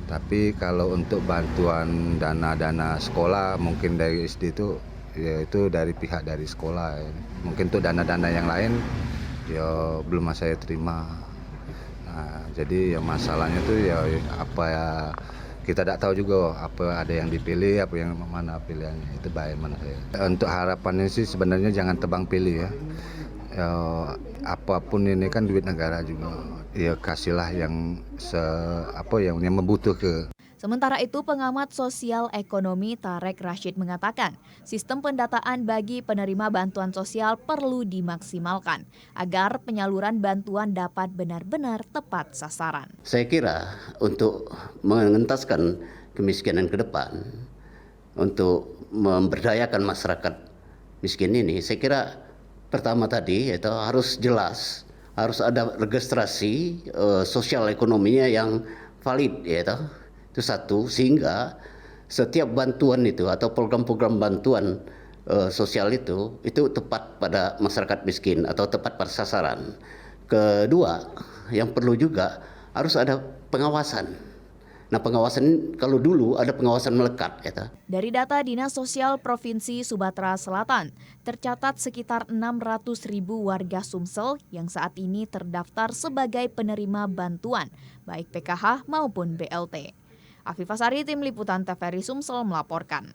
Tapi kalau untuk bantuan dana-dana sekolah mungkin dari SD itu ya itu dari pihak dari sekolah. Mungkin untuk dana-dana yang lain ya belum saya terima. Nah, jadi ya masalahnya tuh ya apa ya kita tidak tahu juga apa ada yang dipilih, apa yang mana pilihannya, itu baik mana saya. Untuk harapannya sih sebenarnya jangan tebang pilih ya. Apapun ini kan duit negara juga, ya kasihlah yang yang membutuhkan. Sementara itu, pengamat sosial ekonomi Tarek Rashid mengatakan, sistem pendataan bagi penerima bantuan sosial perlu dimaksimalkan agar penyaluran bantuan dapat benar-benar tepat sasaran. Saya kira untuk mengentaskan kemiskinan ke depan, untuk memberdayakan masyarakat miskin ini, saya kira pertama tadi yaitu harus jelas, harus ada registrasi sosial ekonominya yang valid yaitu. Itu satu, sehingga setiap bantuan itu atau program-program bantuan sosial itu tepat pada masyarakat miskin atau tepat pada sasaran. Kedua, yang perlu juga harus ada pengawasan. Nah, pengawasan kalau dulu ada pengawasan melekat. Ya. Dari data Dinas Sosial Provinsi Sumatera Selatan, tercatat sekitar 600.000 warga Sumsel yang saat ini terdaftar sebagai penerima bantuan, baik PKH maupun BLT. Afifah Sari, Tim Liputan TVRI Sumsel melaporkan.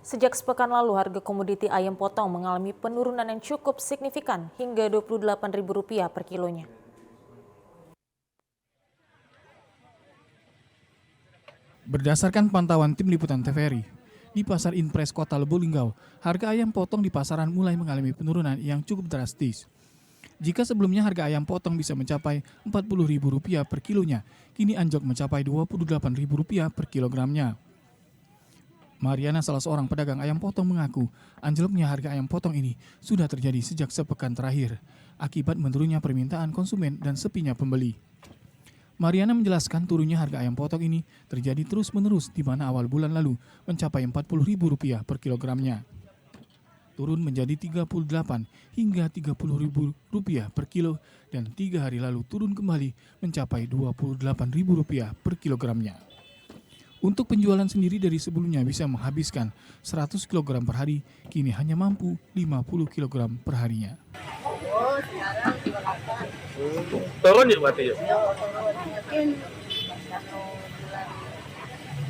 Sejak sepekan lalu, harga komoditi ayam potong mengalami penurunan yang cukup signifikan hingga Rp28.000 per kilonya. Berdasarkan pantauan tim liputan TVRI, di Pasar Impres Kota Lubuk Linggau, harga ayam potong di pasaran mulai mengalami penurunan yang cukup drastis. Jika sebelumnya harga ayam potong bisa mencapai Rp40.000 per kilonya, kini anjlok mencapai Rp28.000 per kilogramnya. Mariana, salah seorang pedagang ayam potong, mengaku anjloknya harga ayam potong ini sudah terjadi sejak sepekan terakhir, akibat menurunnya permintaan konsumen dan sepinya pembeli. Mariana menjelaskan turunnya harga ayam potong ini terjadi terus-menerus di mana awal bulan lalu mencapai Rp40.000 per kilogramnya. Turun menjadi Rp38 hingga Rp30.000 per kilo dan 3 hari lalu turun kembali mencapai Rp28.000 per kilogramnya. Untuk penjualan sendiri dari sebelumnya bisa menghabiskan 100 kg per hari, kini hanya mampu 50 kg per harinya. Turun ya berarti ya? Mungkin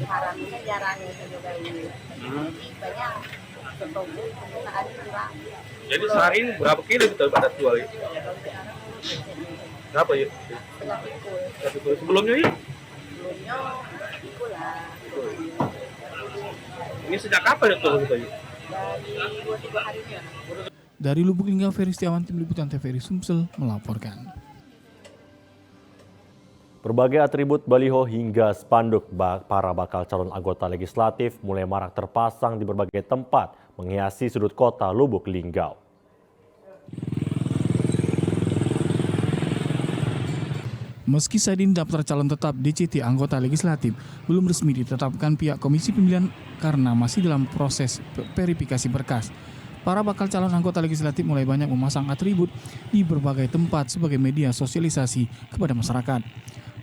harapnya jarang juga ini. Banyak permintaan kurang. Jadi sehari ini berapa kilo kita pada jual ya? Berapa ya? Sebelumnya ya? Sebelumnya pula. Ini sejak kapan itu kita ya? Dari 2-3 hari ini. Dari Lubuk Linggau, Ferry Setiawan, tim liputan TVRI Sumsel melaporkan. Berbagai atribut baliho hingga spanduk para bakal calon anggota legislatif mulai marak terpasang di berbagai tempat menghiasi sudut kota Lubuk Linggau. Meski saat ini daftar calon tetap DCT anggota legislatif belum resmi ditetapkan pihak Komisi Pemilihan karena masih dalam proses verifikasi berkas, para bakal calon anggota legislatif mulai banyak memasang atribut di berbagai tempat sebagai media sosialisasi kepada masyarakat.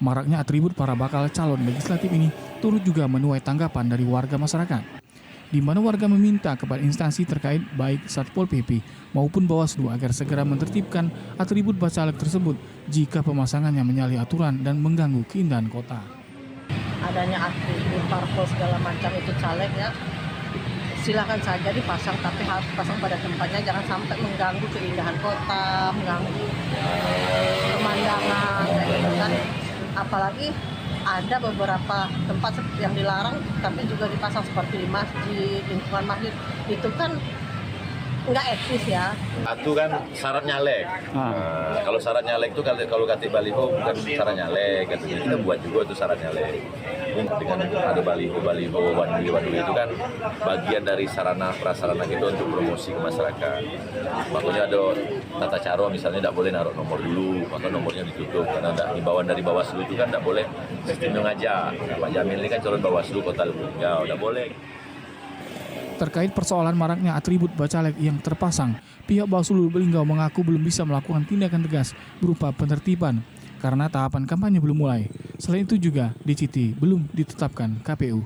Maraknya atribut para bakal calon legislatif ini turut juga menuai tanggapan dari warga masyarakat, di mana warga meminta kepada instansi terkait baik Satpol PP maupun Bawaslu agar segera menertibkan atribut bacalek tersebut jika pemasangannya menyalahi aturan dan mengganggu keindahan kota. Adanya atribut parpol segala macam itu caleg ya, silakan saja dipasang, tapi harus pasang pada tempatnya, jangan sampai mengganggu keindahan kota, mengganggu pemandangan gitu kan. Apalagi ada beberapa tempat yang dilarang tapi juga dipasang seperti di masjid, lingkungan masjid, itu kan nggak etis ya. Satu kan syarat nyalek. Kalau syarat nyalek itu kalau kata baliho bukan syarat nyalek, katanya kita buat juga itu syarat nyalek. Dengan ada baliho one-way itu kan bagian dari sarana prasarana kita untuk promosi ke masyarakat. Makanya ada tata cara misalnya tidak boleh naruh nomor dulu, maka nomornya ditutup karena himbauan dari Bawaslu itu kan tidak boleh sistem ngajak. Pak Jamil ini kan calon Bawaslu Kota Lubuk Linggau, tidak boleh. Terkait persoalan maraknya atribut bacalek yang terpasang, pihak Bawaslu Lubuk Linggau mengaku belum bisa melakukan tindakan tegas berupa penertiban karena tahapan kampanye belum mulai. Selain itu juga DCT belum ditetapkan KPU.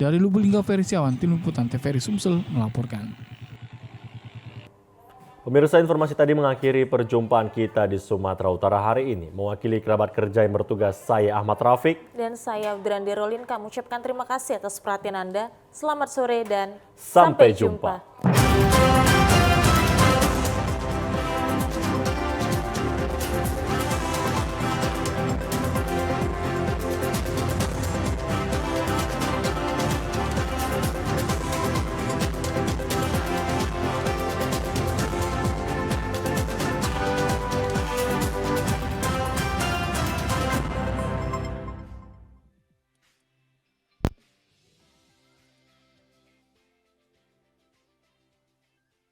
Dari Lubuk Linggau, Ferry Setiawan, tim liputan TVRI Sumsel melaporkan. Pemirsa, informasi tadi mengakhiri perjumpaan kita di Sumatera Utara hari ini. Mewakili kerabat kerja yang bertugas, saya Ahmad Rafiq. Dan saya Brandi Rolin, kami ucapkan terima kasih atas perhatian Anda. Selamat sore dan sampai jumpa.